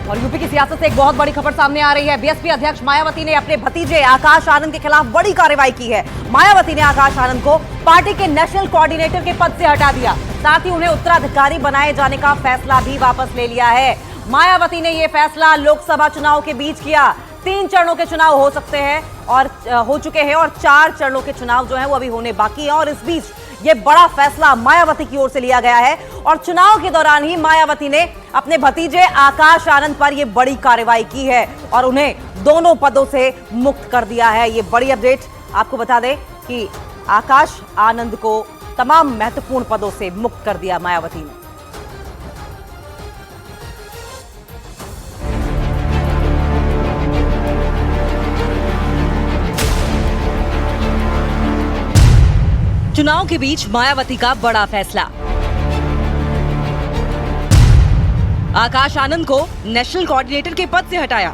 और यूपी की सियासत से एक बहुत बड़ी खबर सामने आ रही है। बीएसपी अध्यक्ष मायावती ने अपने भतीजे आकाश आनंद के खिलाफ बड़ी कार्रवाई की है। मायावती ने आकाश आनंद को पार्टी के नेशनल कोऑर्डिनेटर के पद से हटा दिया, साथ ही उन्हें उत्तराधिकारी बनाए जाने का फैसला भी वापस ले लिया है। मायावती ने यह फैसला लोकसभा चुनाव के बीच किया। 3 चरणों के चुनाव हो सकते हैं और हो चुके हैं और 4 चरणों के चुनाव जो है वो अभी होने बाकी है। और इस बीच ये बड़ा फैसला मायावती की ओर से लिया गया है और चुनाव के दौरान ही मायावती ने अपने भतीजे आकाश आनंद पर यह बड़ी कार्रवाई की है और उन्हें दोनों पदों से मुक्त कर दिया है। ये बड़ी अपडेट आपको बता दें कि आकाश आनंद को तमाम महत्वपूर्ण पदों से मुक्त कर दिया मायावती ने। चुनाव के बीच मायावती का बड़ा फैसला। आकाश आनंद को नेशनल कोऑर्डिनेटर के पद से हटाया।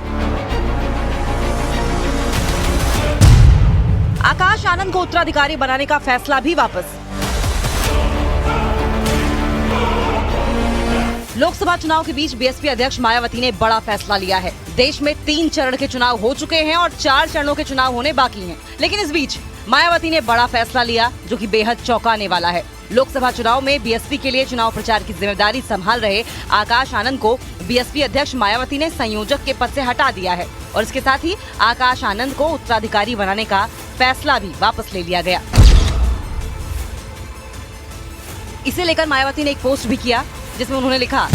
आकाश आनंद को उत्तराधिकारी बनाने का फैसला भी वापस। लोकसभा चुनाव के बीच बीएसपी अध्यक्ष मायावती ने बड़ा फैसला लिया है। देश में 3 चरण के चुनाव हो चुके हैं और 4 चरणों के चुनाव होने बाकी हैं। लेकिन इस बीच मायावती ने बड़ा फैसला लिया जो कि बेहद चौंकाने वाला है। लोकसभा चुनाव में बीएसपी के लिए चुनाव प्रचार की जिम्मेदारी संभाल रहे आकाश आनंद को बीएसपी अध्यक्ष मायावती ने संयोजक के पद से हटा दिया है और इसके साथ ही आकाश आनंद को उत्तराधिकारी बनाने का फैसला भी वापस ले लिया गया। इसे लेकर मायावती ने एक पोस्ट भी किया जिसमें उन्होंने लिखा,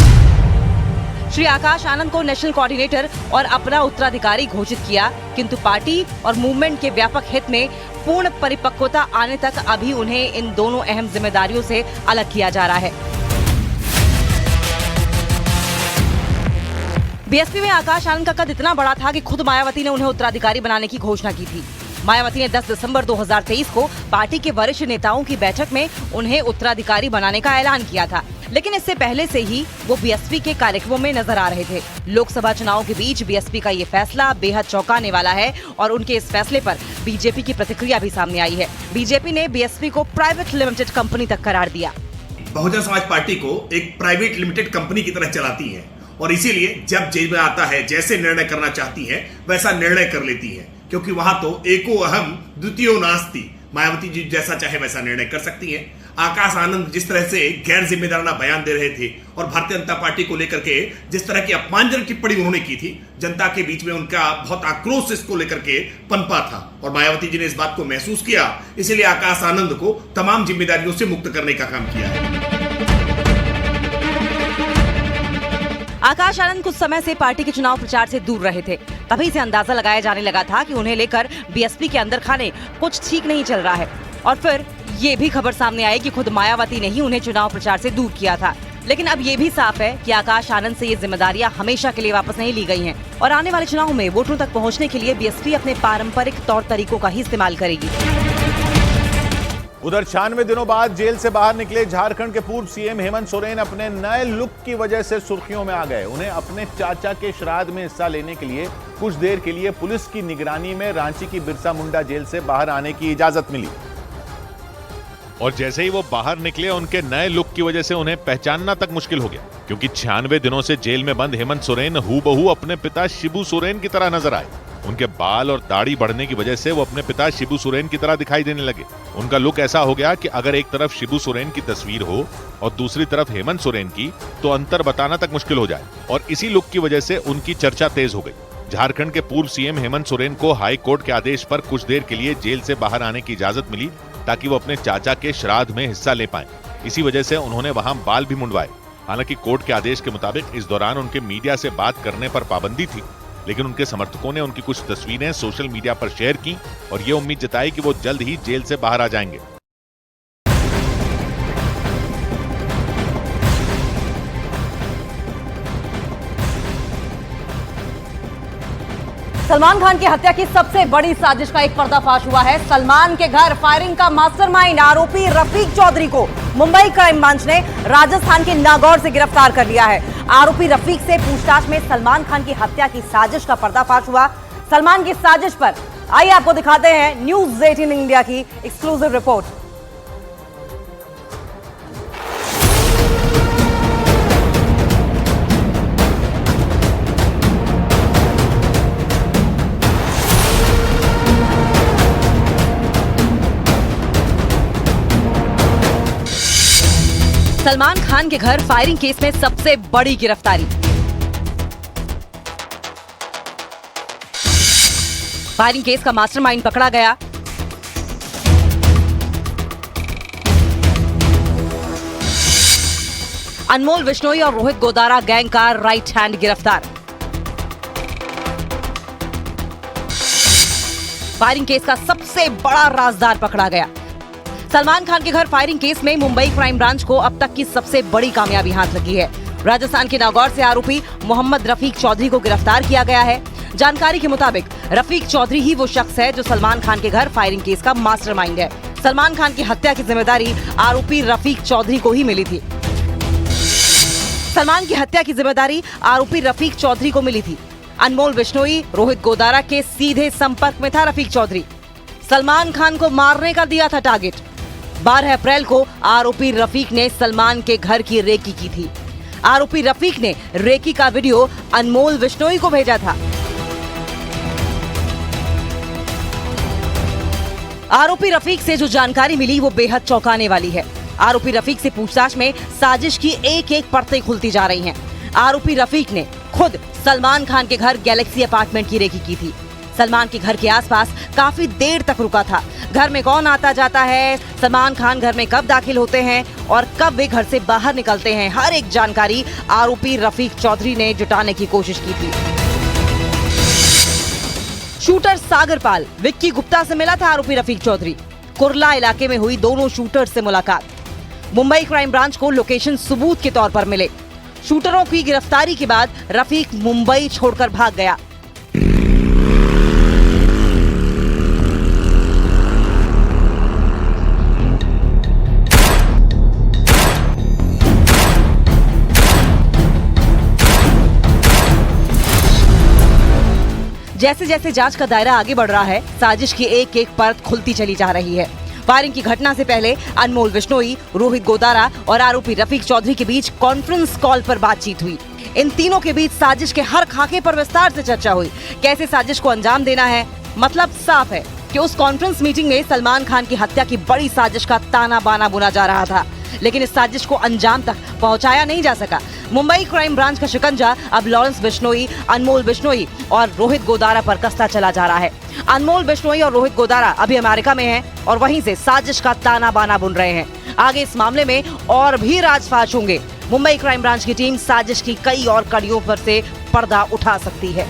श्री आकाश आनंद को नेशनल कोऑर्डिनेटर और अपना उत्तराधिकारी घोषित किया, किंतु पार्टी और मूवमेंट के व्यापक हित में पूर्ण परिपक्वता आने तक अभी उन्हें इन दोनों अहम जिम्मेदारियों से अलग किया जा रहा है। बीएसपी में आकाश आनंद का कद इतना बड़ा था कि खुद मायावती ने उन्हें उत्तराधिकारी बनाने की घोषणा की थी। मायावती ने 10 दिसंबर 2023 को पार्टी के वरिष्ठ नेताओं की बैठक में उन्हें उत्तराधिकारी बनाने का ऐलान किया था, लेकिन इससे पहले से ही वो बीएसपी के कार्यक्रमों में नजर आ रहे थे। लोकसभा चुनाव के बीच बीएसपी का ये फैसला बेहद चौंकाने वाला है और उनके इस फैसले पर बीजेपी की प्रतिक्रिया भी सामने आई है। बीजेपी ने बीएसपी को प्राइवेट लिमिटेड कंपनी तक करार दिया। बहुजन समाज पार्टी को एक प्राइवेट लिमिटेड कंपनी की तरह चलाती है और इसीलिए जब जेल में आता है जैसे निर्णय करना चाहती है वैसा निर्णय कर लेती है, क्योंकि वहां तो एको अहम द्वितीयो नास्ति। मायावती जी जैसा चाहे वैसा निर्णय कर सकती है। आकाश आनंद जिस तरह से गैर जिम्मेदाराना बयान दे रहे थे और भारतीय जनता पार्टी को लेकर के जिस तरह की अपमानजनक टिप्पणी उन्होंने की थी, जनता के बीच में उनका बहुत आक्रोश इसको लेकर के पनपा था और मायावती जी ने इस बात को महसूस किया, इसीलिए आकाश आनंद को तमाम जिम्मेदारियों से मुक्त करने का काम किया है। आकाश आनंद कुछ समय से पार्टी के चुनाव प्रचार से दूर रहे थे। तभी से अंदाजा लगाया जाने लगा था कि उन्हें लेकर बीएसपी के अंदर खाने कुछ ठीक नहीं चल रहा है और फिर ये भी खबर सामने आई कि खुद मायावती ने ही उन्हें चुनाव प्रचार से दूर किया था। लेकिन अब ये भी साफ है कि आकाश आनंद से ये जिम्मेदारियां हमेशा के लिए वापस नहीं ली गई हैं और आने वाले चुनाव में वोटरों तक पहुंचने के लिए बीएसपी अपने पारंपरिक तौर तरीकों का ही इस्तेमाल करेगी। उधर 96 दिनों बाद जेल से बाहर निकले झारखंड के पूर्व सीएम हेमंत सोरेन अपने नए लुक की वजह से सुर्खियों में आ गए। उन्हें अपने चाचा के श्राद्ध में हिस्सा लेने के लिए कुछ देर के लिए पुलिस की निगरानी में रांची की बिरसा मुंडा जेल से बाहर आने की इजाजत मिली और जैसे ही वो बाहर निकले उनके नए लुक की वजह से उन्हें पहचानना तक मुश्किल हो गया, क्योंकि 96 दिनों से जेल में बंद हेमंत सोरेन हूबहू अपने पिता शिबू सोरेन की तरह नजर आए। उनके बाल और दाढ़ी बढ़ने की वजह से वो अपने पिता शिबू सोरेन की तरह दिखाई देने लगे। उनका लुक ऐसा हो गया कि अगर एक तरफ शिबू सोरेन की तस्वीर हो और दूसरी तरफ हेमंत सोरेन की, तो अंतर बताना तक मुश्किल हो जाए और इसी लुक की वजह से उनकी चर्चा तेज हो गई। झारखंड के पूर्व सीएम हेमंत सोरेन को हाई कोर्ट के आदेश पर कुछ देर के लिए जेल से बाहर आने की इजाजत मिली ताकि वो अपने चाचा के श्राद्ध में हिस्सा ले पाएं। इसी वजह से उन्होंने वहां बाल भी मुंडवाए। हालांकि कोर्ट के आदेश के मुताबिक इस दौरान उनके मीडिया से बात करने पर पाबंदी थी, लेकिन उनके समर्थकों ने उनकी कुछ तस्वीरें सोशल मीडिया पर शेयर की और ये उम्मीद जताई कि वो जल्द ही जेल से बाहर आ जाएंगे। सलमान खान की हत्या की सबसे बड़ी साजिश का एक पर्दाफाश हुआ है। सलमान के घर फायरिंग का मास्टरमाइंड आरोपी रफीक चौधरी को मुंबई क्राइम ब्रांच ने राजस्थान के नागौर से गिरफ्तार कर लिया है। आरोपी रफीक से पूछताछ में सलमान खान की हत्या की साजिश का पर्दाफाश हुआ। सलमान की साजिश पर आइए आपको दिखाते हैं न्यूज़ 18 इंडिया की एक्सक्लूसिव रिपोर्ट। सलमान खान के घर फायरिंग केस में सबसे बड़ी गिरफ्तारी। फायरिंग केस का मास्टरमाइंड पकड़ा गया। अनमोल बिश्नोई और रोहित गोदारा गैंग का राइट हैंड गिरफ्तार। फायरिंग केस का सबसे बड़ा राजदार पकड़ा गया। सलमान खान के घर फायरिंग केस में मुंबई क्राइम ब्रांच को अब तक की सबसे बड़ी कामयाबी हाथ लगी है। राजस्थान के नागौर से आरोपी मोहम्मद रफीक चौधरी को गिरफ्तार किया गया है। जानकारी के मुताबिक रफीक चौधरी ही वो शख्स है जो सलमान खान के घर फायरिंग केस का मास्टरमाइंड है। सलमान खान की हत्या की जिम्मेदारी आरोपी रफीक चौधरी को ही मिली थी। सलमान की हत्या की जिम्मेदारी आरोपी रफीक चौधरी को मिली थी। अनमोल बिश्नोई, रोहित गोदारा के सीधे संपर्क में था रफीक चौधरी। सलमान खान को मारने का दिया था टारगेट। 12 अप्रैल को आरोपी रफीक ने सलमान के घर की रेकी की थी। आरोपी रफीक ने रेकी का वीडियो अनमोल बिश्नोई को भेजा था। आरोपी रफीक से जो जानकारी मिली वो बेहद चौंकाने वाली है। आरोपी रफीक से पूछताछ में साजिश की एक एक परतें खुलती जा रही हैं। आरोपी रफीक ने खुद सलमान खान के घर गैलेक्सी अपार्टमेंट की रेकी की थी। सलमान के घर के आसपास काफी देर तक रुका था। घर में कौन आता जाता है, सलमान खान घर में कब दाखिल होते हैं और कब वे घर से बाहर निकलते हैं, हर एक जानकारी आरोपी रफीक चौधरी ने जुटाने की कोशिश की थी। शूटर सागरपाल विक्की गुप्ता से मिला था आरोपी रफीक चौधरी। कुर्ला इलाके में हुई दोनों शूटर से मुलाकात। मुंबई क्राइम ब्रांच को लोकेशन सबूत के तौर पर मिले। शूटरों की गिरफ्तारी के बाद रफीक मुंबई छोड़कर भाग गया। जैसे जैसे जांच का दायरा आगे बढ़ रहा है, साजिश की एक एक परत खुलती चली जा रही है। फायरिंग की घटना से पहले अनमोल बिश्नोई, रोहित गोदारा और आरोपी रफीक चौधरी के बीच कॉन्फ्रेंस कॉल पर बातचीत हुई। इन तीनों के बीच साजिश के हर खाके पर विस्तार से चर्चा हुई। कैसे साजिश को अंजाम देना है, मतलब साफ है कि उस कॉन्फ्रेंस मीटिंग में सलमान खान की हत्या की बड़ी साजिश का ताना बाना बुना जा रहा था, लेकिन इस साजिश को अंजाम तक पहुंचाया नहीं जा सका। मुंबई क्राइम ब्रांच का शिकंजा अब लॉरेंस बिश्नोई, अनमोल बिश्नोई और रोहित गोदारा पर कसता चला जा रहा है। अनमोल बिश्नोई और रोहित गोदारा अभी अमेरिका में हैं और वहीं से साजिश का ताना बाना बुन रहे हैं। आगे इस मामले में और भी राजफाश होंगे। मुंबई क्राइम ब्रांच की टीम साजिश की कई और कड़ियों पर से पर्दा उठा सकती है।